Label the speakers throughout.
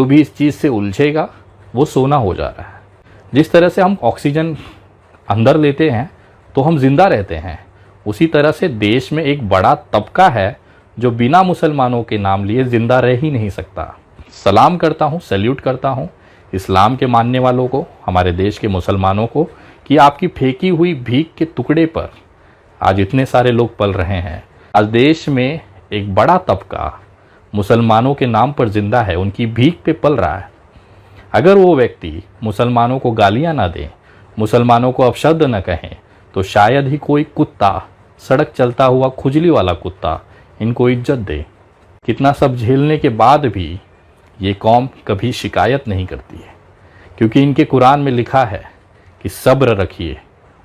Speaker 1: जो भी इस चीज़ से उलझेगा वो सोना हो जा रहा है। जिस तरह से हम ऑक्सीजन अंदर लेते हैं तो हम जिंदा रहते हैं, उसी तरह से देश में एक बड़ा तबका है जो बिना मुसलमानों के नाम लिए जिंदा रह ही नहीं सकता। सलाम करता हूँ, सैल्यूट करता हूँ इस्लाम के मानने वालों को, हमारे देश के मुसलमानों को, कि आपकी फेंकी हुई भीख के टुकड़े पर आज इतने सारे लोग पल रहे हैं। आज देश में एक बड़ा तबका मुसलमानों के नाम पर जिंदा है, उनकी भीख पे पल रहा है। अगर वो व्यक्ति मुसलमानों को गालियां ना दें, मुसलमानों को अपशब्द न कहें, तो शायद ही कोई कुत्ता, सड़क चलता हुआ खुजली वाला कुत्ता, इनको इज्जत दे। कितना सब झेलने के बाद भी ये कौम कभी शिकायत नहीं करती है, क्योंकि इनके कुरान में लिखा है कि सब्र रखिए,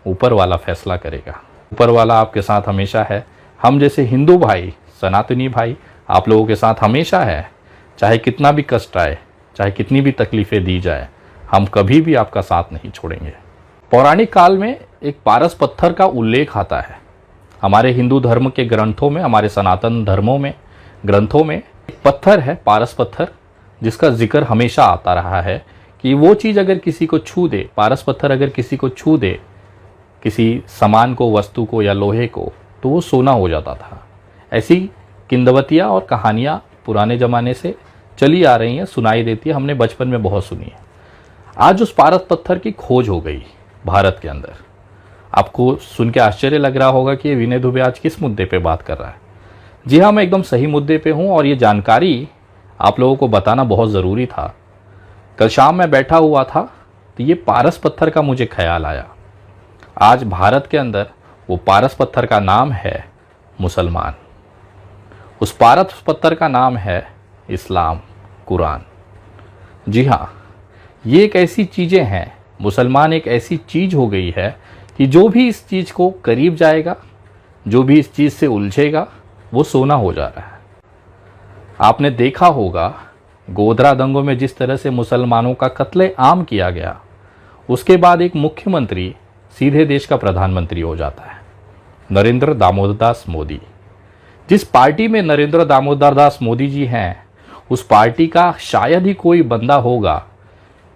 Speaker 1: ऊपर वाला फैसला करेगा। ऊपर वाला आपके साथ हमेशा है। हम जैसे हिंदू भाई, सनातनी भाई आप लोगों के साथ हमेशा है। चाहे कितना भी कष्ट आए, चाहे कितनी भी तकलीफ़ें दी जाए, हम कभी भी आपका साथ नहीं छोड़ेंगे। पौराणिक काल में एक पारस पत्थर का उल्लेख आता है। हमारे हिंदू धर्म के ग्रंथों में, हमारे सनातन धर्मों में ग्रंथों में एक पत्थर है, पारस पत्थर, जिसका जिक्र हमेशा आता रहा है कि वो चीज़ अगर किसी को छू दे, पारस पत्थर अगर किसी को छू दे, किसी सामान को, वस्तु को या लोहे को, तो वो सोना हो जाता था। ऐसी किंवदंतियाँ और कहानियाँ पुराने ज़माने से चली आ रही हैं, सुनाई देती है, हमने बचपन में बहुत सुनी है। आज उस पारस पत्थर की खोज हो गई भारत के अंदर। आपको सुन के आश्चर्य लग रहा होगा कि ये विनय दुबे आज किस मुद्दे पे बात कर रहा है। जी हाँ, मैं एकदम सही मुद्दे पे हूँ और ये जानकारी आप लोगों को बताना बहुत ज़रूरी था। कल शाम मैं बैठा हुआ था तो ये पारस पत्थर का मुझे ख्याल आया। आज भारत के अंदर वो पारस पत्थर का नाम है मुसलमान। उस पारस पत्थर का नाम है इस्लाम, कुरान। जी हाँ, ये एक ऐसी चीज़ें हैं, मुसलमान एक ऐसी चीज़ हो गई है कि जो भी इस चीज़ को करीब जाएगा, जो भी इस चीज़ से उलझेगा, वो सोना हो जा रहा है। आपने देखा होगा गोधरा दंगों में जिस तरह से मुसलमानों का कत्ले आम किया गया, उसके बाद एक मुख्यमंत्री सीधे देश का प्रधानमंत्री हो जाता है, नरेंद्र दामोदर दास मोदी। जिस पार्टी में नरेंद्र दामोदर दास मोदी जी हैं, उस पार्टी का शायद ही कोई बंदा होगा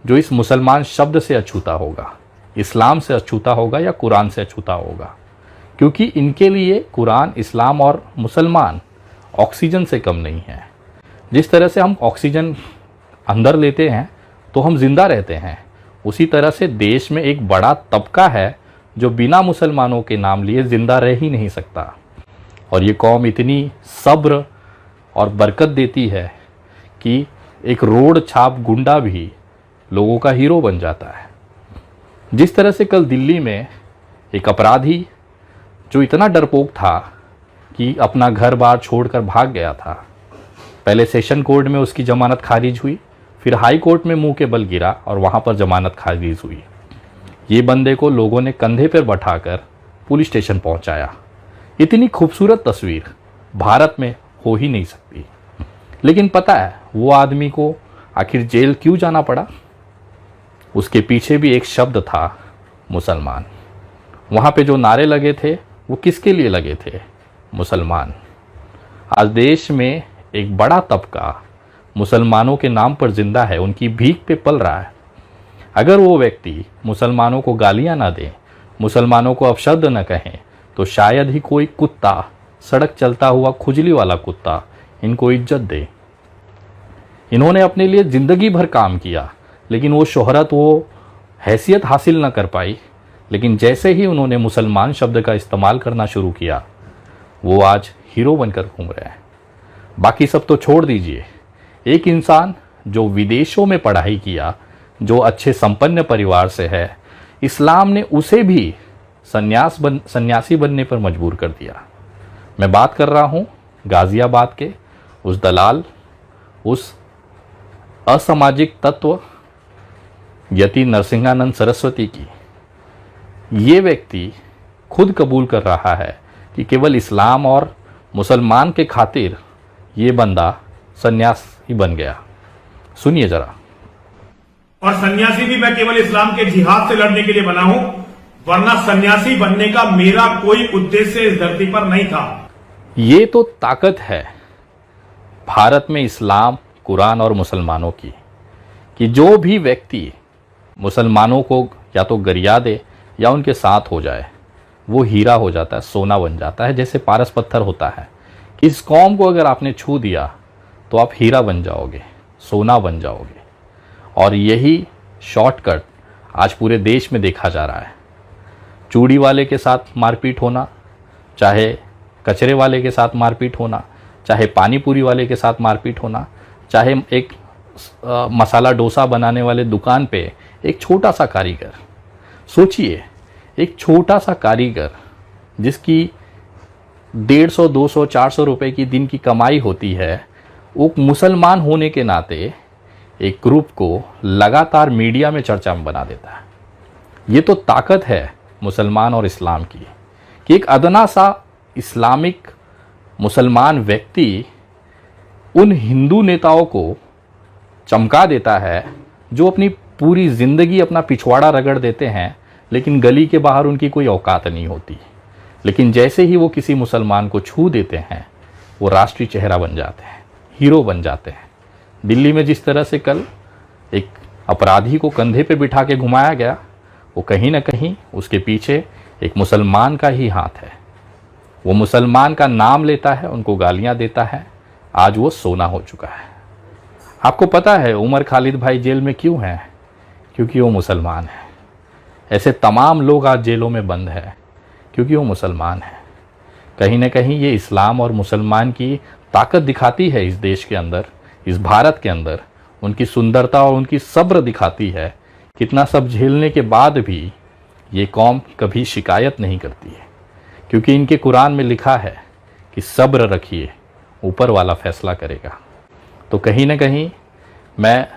Speaker 1: जो इस मुसलमान शब्द से अछूता होगा, इस्लाम से अछूता होगा या कुरान से अछूता होगा, क्योंकि इनके लिए कुरान, इस्लाम और मुसलमान ऑक्सीजन से कम नहीं है। जिस तरह से हम ऑक्सीजन अंदर लेते हैं तो हम जिंदा रहते हैं, उसी तरह से देश में एक बड़ा तबका है जो बिना मुसलमानों के नाम लिए जिंदा रह ही नहीं सकता। और ये कौम इतनी सब्र और बरकत देती है कि एक रोड छाप गुंडा भी लोगों का हीरो बन जाता है। जिस तरह से कल दिल्ली में एक अपराधी जो इतना डरपोक था कि अपना घर बार छोड़कर भाग गया था, पहले सेशन कोर्ट में उसकी जमानत खारिज हुई, फिर हाई कोर्ट में मुंह के बल गिरा और वहाँ पर जमानत खारिज हुई। ये बंदे को लोगों ने कंधे पर बैठाकर पुलिस स्टेशन पहुँचाया। इतनी खूबसूरत तस्वीर भारत में हो ही नहीं सकती। लेकिन पता है वो आदमी को आखिर जेल क्यों जाना पड़ा? उसके पीछे भी एक शब्द था, मुसलमान। वहाँ पे जो नारे लगे थे वो किसके लिए लगे थे? मुसलमान। आज देश में एक बड़ा तबका मुसलमानों के नाम पर जिंदा है, उनकी भीख पे पल रहा है। अगर वो व्यक्ति मुसलमानों को गालियां ना दें, मुसलमानों को अपशब्द न कहें, तो शायद ही कोई कुत्ता, सड़क चलता हुआ खुजली वाला कुत्ता, इनको इज्जत दे। इन्होंने अपने लिए ज़िंदगी भर काम किया, लेकिन वो शोहरत, वो हैसियत हासिल न कर पाई। लेकिन जैसे ही उन्होंने मुसलमान शब्द का इस्तेमाल करना शुरू किया, वो आज हीरो बनकर घूम रहे हैं। बाकी सब तो छोड़ दीजिए, एक इंसान जो विदेशों में पढ़ाई किया, जो अच्छे संपन्न परिवार से है, इस्लाम ने उसे भी सन्यासी बनने पर मजबूर कर दिया। मैं बात कर रहा हूँ गाज़ियाबाद के उस दलाल, उस असामाजिक तत्व यति नरसिंहानंद सरस्वती की। ये व्यक्ति खुद कबूल कर रहा है कि केवल इस्लाम और मुसलमान के खातिर ये बंदा सन्यासी बन गया। सुनिए जरा।
Speaker 2: और सन्यासी भी मैं केवल इस्लाम के जिहाद से लड़ने के लिए बना हूं, वरना सन्यासी बनने का मेरा कोई उद्देश्य इस धरती पर नहीं था।
Speaker 1: ये तो ताकत है भारत में इस्लाम, कुरान और मुसलमानों की। कि जो भी व्यक्ति मुसलमानों को या तो गरिया दे या उनके साथ हो जाए, वो हीरा हो जाता है, सोना बन जाता है, जैसे पारस पत्थर होता है। इस कौम को अगर आपने छू दिया तो आप हीरा बन जाओगे, सोना बन जाओगे। और यही शॉर्टकट आज पूरे देश में देखा जा रहा है। चूड़ी वाले के साथ मारपीट होना, चाहे कचरे वाले के साथ मारपीट होना, चाहे पानी पूरी वाले के साथ मारपीट होना, चाहे एक मसाला डोसा बनाने वाले दुकान पे एक छोटा सा कारीगर, सोचिए एक छोटा सा कारीगर जिसकी 150, 200, 400 रुपए की दिन की कमाई होती है, वो मुसलमान होने के नाते एक ग्रुप को लगातार मीडिया में चर्चा में बना देता है। ये तो ताकत है मुसलमान और इस्लाम की कि एक अदना सा इस्लामिक मुसलमान व्यक्ति उन हिंदू नेताओं को चमका देता है जो अपनी पूरी ज़िंदगी अपना पिछवाड़ा रगड़ देते हैं, लेकिन गली के बाहर उनकी कोई औकात नहीं होती। लेकिन जैसे ही वो किसी मुसलमान को छू देते हैं, वो राष्ट्रीय चेहरा बन जाते हैं, हीरो बन जाते हैं। दिल्ली में जिस तरह से कल एक अपराधी को कंधे पे बिठा के घुमाया गया, वो कहीं ना कहीं उसके पीछे एक मुसलमान का ही हाथ है। वो मुसलमान का नाम लेता है, उनको गालियां देता है, आज वो सोना हो चुका है। आपको पता है उमर खालिद भाई जेल में क्यों हैं? क्योंकि वो मुसलमान है। ऐसे तमाम लोग आज जेलों में बंद हैं क्योंकि वो मुसलमान है। कहीं ना कहीं ये इस्लाम और मुसलमान की ताकत दिखाती है इस देश के अंदर, इस भारत के अंदर। उनकी सुंदरता और उनकी सब्र दिखाती है। कितना सब झेलने के बाद भी ये कौम कभी शिकायत नहीं करती है, क्योंकि इनके कुरान में लिखा है कि सब्र रखिए, ऊपर वाला फैसला करेगा। तो कहीं ना कहीं मैं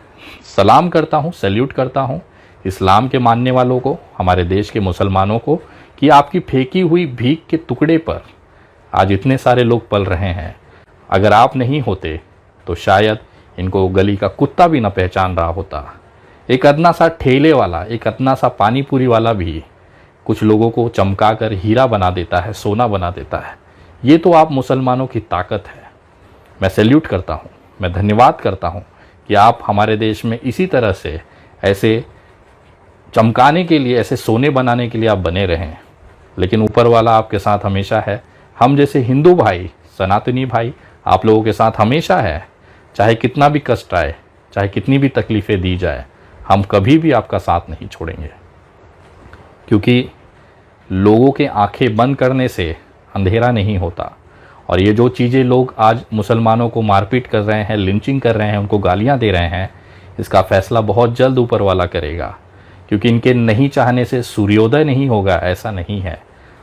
Speaker 1: सलाम करता हूँ, सैल्यूट करता हूँ इस्लाम के मानने वालों को, हमारे देश के मुसलमानों को, कि आपकी फेंकी हुई भीख के टुकड़े पर आज इतने सारे लोग पल रहे हैं। अगर आप नहीं होते तो शायद इनको गली का कुत्ता भी न पहचान रहा होता। एक अदना सा ठेले वाला, एक अदना सा पानी पूरी वाला भी कुछ लोगों को चमका कर हीरा बना देता है, सोना बना देता है। ये तो आप मुसलमानों की ताकत है। मैं सैल्यूट करता हूँ, मैं धन्यवाद करता हूँ कि आप हमारे देश में इसी तरह से ऐसे चमकाने के लिए, ऐसे सोने बनाने के लिए आप बने रहें। लेकिन ऊपर वाला आपके साथ हमेशा है। हम जैसे हिंदू भाई, सनातनी भाई आप लोगों के साथ हमेशा है। चाहे कितना भी कष्ट आए, चाहे कितनी भी तकलीफ़ें दी जाए, हम कभी भी आपका साथ नहीं छोड़ेंगे। क्योंकि लोगों के आंखें बंद करने से अंधेरा नहीं होता। और ये जो चीज़ें लोग आज मुसलमानों को मारपीट कर रहे हैं, लिंचिंग कर रहे हैं, उनको गालियां दे रहे हैं, इसका फैसला बहुत जल्द ऊपर वाला करेगा। क्योंकि इनके नहीं चाहने से सूर्योदय नहीं होगा, ऐसा नहीं है।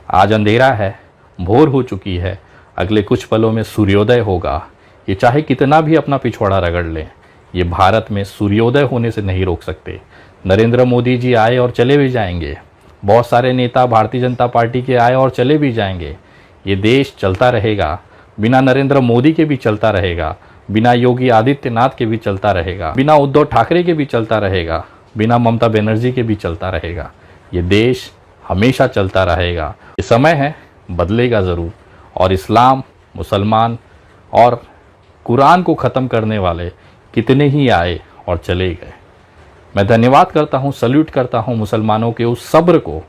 Speaker 1: आज अंधेरा है, भोर हो चुकी है, अगले कुछ पलों में सूर्योदय होगा। ये चाहे कितना भी अपना पिछवाड़ा रगड़ लें, ये भारत में सूर्योदय होने से नहीं रोक सकते। नरेंद्र मोदी जी आए और चले भी जाएंगे, बहुत सारे नेता भारतीय जनता पार्टी के आए और चले भी जाएंगे। ये देश चलता रहेगा, बिना नरेंद्र मोदी के भी चलता रहेगा, बिना योगी आदित्यनाथ के भी चलता रहेगा, बिना उद्धव ठाकरे के भी चलता रहेगा, बिना ममता बनर्जी के भी चलता रहेगा। ये देश हमेशा चलता रहेगा। ये समय है, बदलेगा ज़रूर। और इस्लाम, मुसलमान और कुरान को ख़त्म करने वाले कितने ही आए और चले गए। मैं धन्यवाद करता हूँ, सल्यूट करता हूँ मुसलमानों के उस सब्र को,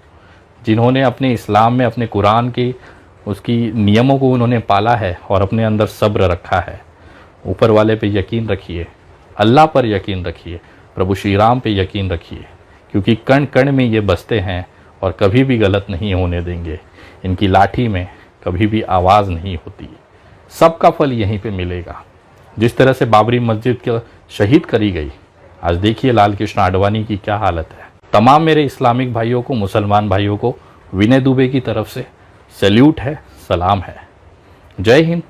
Speaker 1: जिन्होंने अपने इस्लाम में, अपने कुरान की उसकी नियमों को उन्होंने पाला है और अपने अंदर सब्र रखा है। ऊपर वाले पे यकीन रखिए, अल्लाह पर यकीन रखिए, प्रभु श्री राम पे यकीन रखिए, क्योंकि कण कण में ये बसते हैं और कभी भी गलत नहीं होने देंगे। इनकी लाठी में कभी भी आवाज़ नहीं होती। सबका फल यहीं पे मिलेगा। जिस तरह से बाबरी मस्जिद को शहीद करी गई, आज देखिए लाल कृष्ण आडवाणी की क्या हालत है। तमाम मेरे इस्लामिक भाइयों को, मुसलमान भाइयों को विनय दुबे की तरफ से सैल्यूट है, सलाम है। जय हिंद,